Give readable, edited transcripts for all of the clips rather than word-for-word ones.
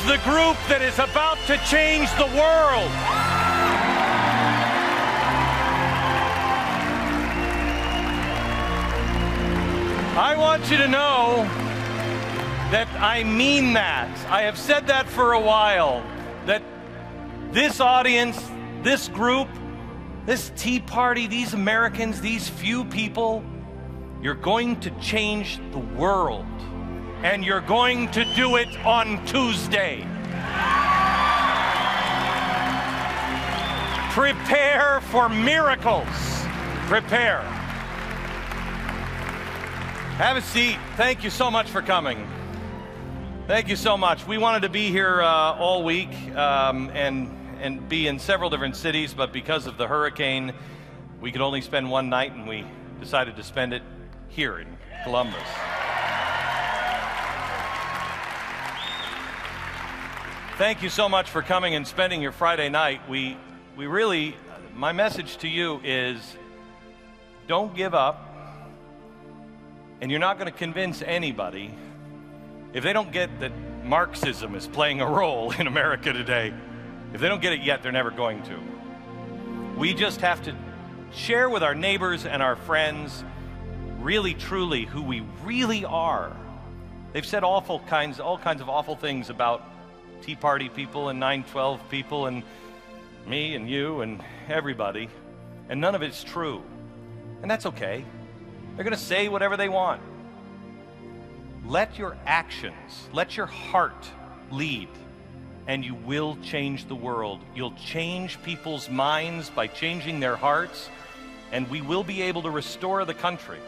the group that is about to change the world. I want you to know that I mean that. I have said that for a while, that this audience, this group, this Tea Party, these Americans, these few people, you're going to change the world. And you're going to do it on Tuesday. Prepare for miracles. Prepare. Have a seat. Thank you so much for coming. Thank you so much. We wanted to be here all week and be in several different cities, but because of the hurricane, we could only spend one night, and we decided to spend it here in Columbus. Thank you so much for coming and spending your Friday night. We really, my message to you is, don't give up, and you're not going to convince anybody if they don't get that Marxism is playing a role in America today. If they don't get it yet, they're never going to. We just have to share with our neighbors and our friends really, truly who we really are. They've said all kinds of awful things about Tea Party people and 9/12 people and me and you and everybody, and none of it's true. And that's okay. They're going to say whatever they want. Let your actions, let your heart lead, and you will change the world. You'll change people's minds by changing their hearts, and we will be able to restore the country.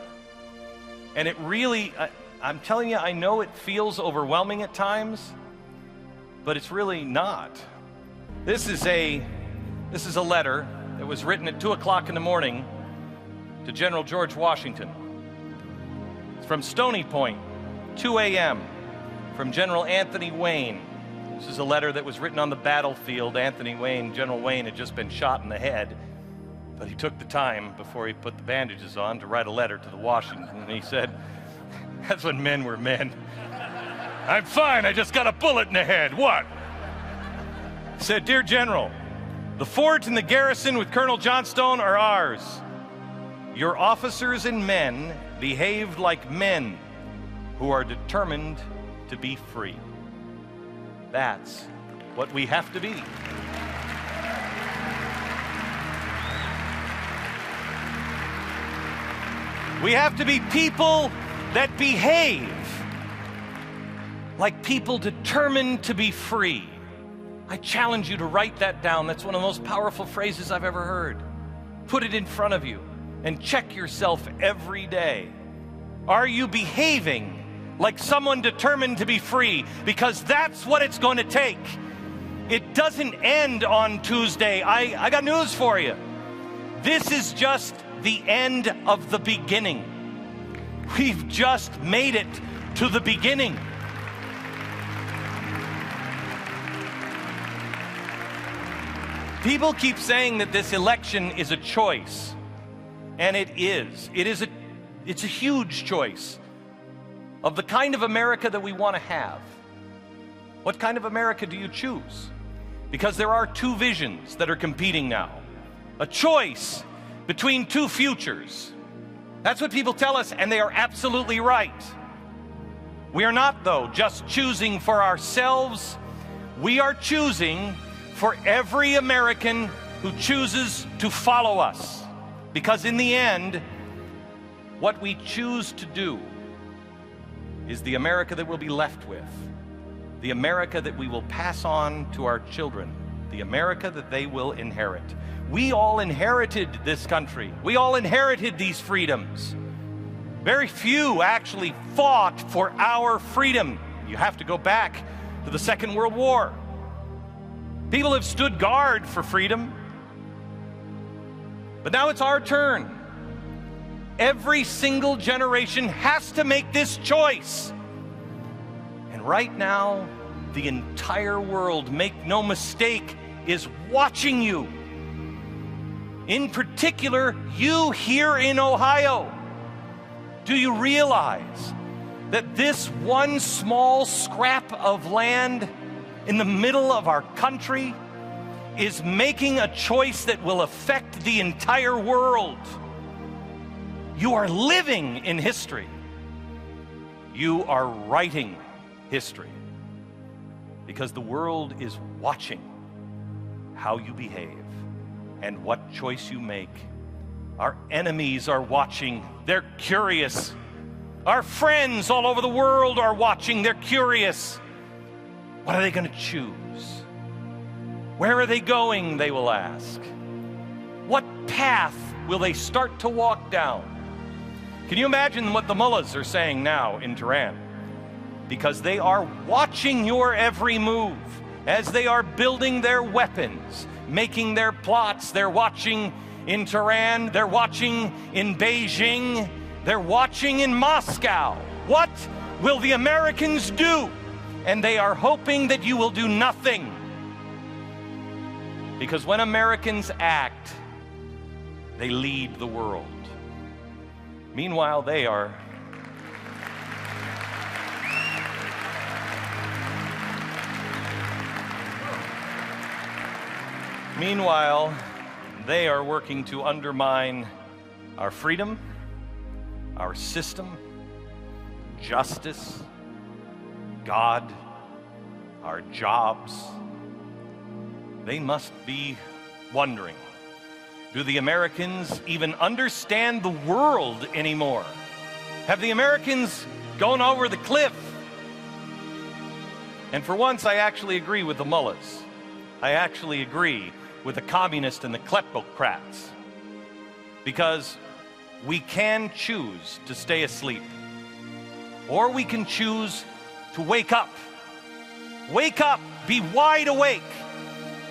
And it really, I'm telling you, I know it feels overwhelming at times, but it's really not. This is a letter that was written at 2 o'clock in the morning to General George Washington. It's from Stony Point, 2 a.m., from General Anthony Wayne. This is a letter that was written on the battlefield. General Wayne had just been shot in the head, but he took the time before he put the bandages on to write a letter to the Washington. And he said, that's when men were men. I'm fine, I just got a bullet in the head. What? He said, Dear General, the forts and the garrison with Colonel Johnstone are ours. Your officers and men behaved like men who are determined to be free. That's what we have to be. We have to be people that behave like people determined to be free. I challenge you to write that down. That's one of the most powerful phrases I've ever heard. Put it in front of you and check yourself every day. Are you behaving like someone determined to be free? Because that's what it's going to take. It doesn't end on Tuesday. I got news for you. This is just the end of the beginning. We've just made it to the beginning. People keep saying that this election is a choice, and it is. It's a huge choice of the kind of America that we want to have. What kind of America do you choose? Because there are two visions that are competing now. A choice between two futures. That's what people tell us, and they are absolutely right. We are not, though, just choosing for ourselves. We are choosing for every American who chooses to follow us. Because in the end, what we choose to do is the America that we'll be left with, the America that we will pass on to our children, the America that they will inherit. We all inherited this country. We all inherited these freedoms. Very few actually fought for our freedom. You have to go back to the Second World War. People have stood guard for freedom. But now it's our turn. Every single generation has to make this choice. And right now, the entire world, make no mistake, is watching you. In particular, you here in Ohio. Do you realize that this one small scrap of land in the middle of our country is making a choice that will affect the entire world. You are living in history. You are writing history, because the world is watching how you behave and what choice you make. Our enemies are watching. They're curious. Our friends all over the world are watching. They're curious. What are they going to choose? Where are they going, they will ask. What path will they start to walk down? Can you imagine what the mullahs are saying now in Tehran? Because they are watching your every move as they are building their weapons, making their plots. They're watching in Tehran, they're watching in Beijing, they're watching in Moscow. What will the Americans do? And they are hoping that you will do nothing. Because when Americans act, they lead the world. Meanwhile, they are working to undermine our freedom, our system, justice, God, our jobs. They must be wondering, do the Americans even understand the world anymore? Have the Americans gone over the cliff? And for once, I actually agree with the mullahs. I actually agree with the communists and the kleptocrats, because we can choose to stay asleep, or we can choose to wake up. Wake up, be wide awake.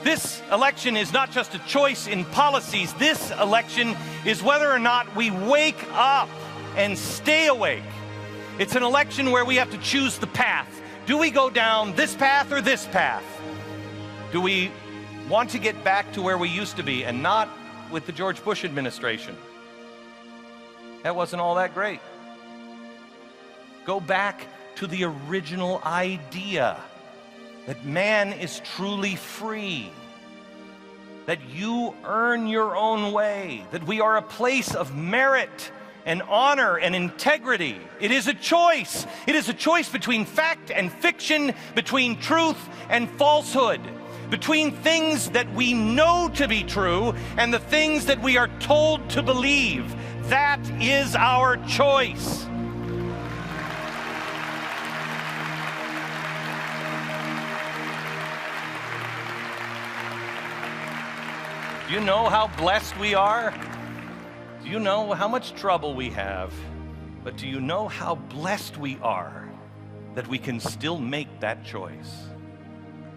This election is not just a choice in policies. This election is whether or not we wake up and stay awake. It's an election where we have to choose the path. Do we go down this path or this path? Do we want to get back to where we used to be, and not with the George Bush administration? That wasn't all that great. Go back to the original idea that man is truly free, that you earn your own way, that we are a place of merit and honor and integrity. It is a choice. It is a choice between fact and fiction, between truth and falsehood, between things that we know to be true and the things that we are told to believe. That is our choice. Do you know how blessed we are? Do you know how much trouble we have? But do you know how blessed we are that we can still make that choice?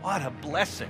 What a blessing.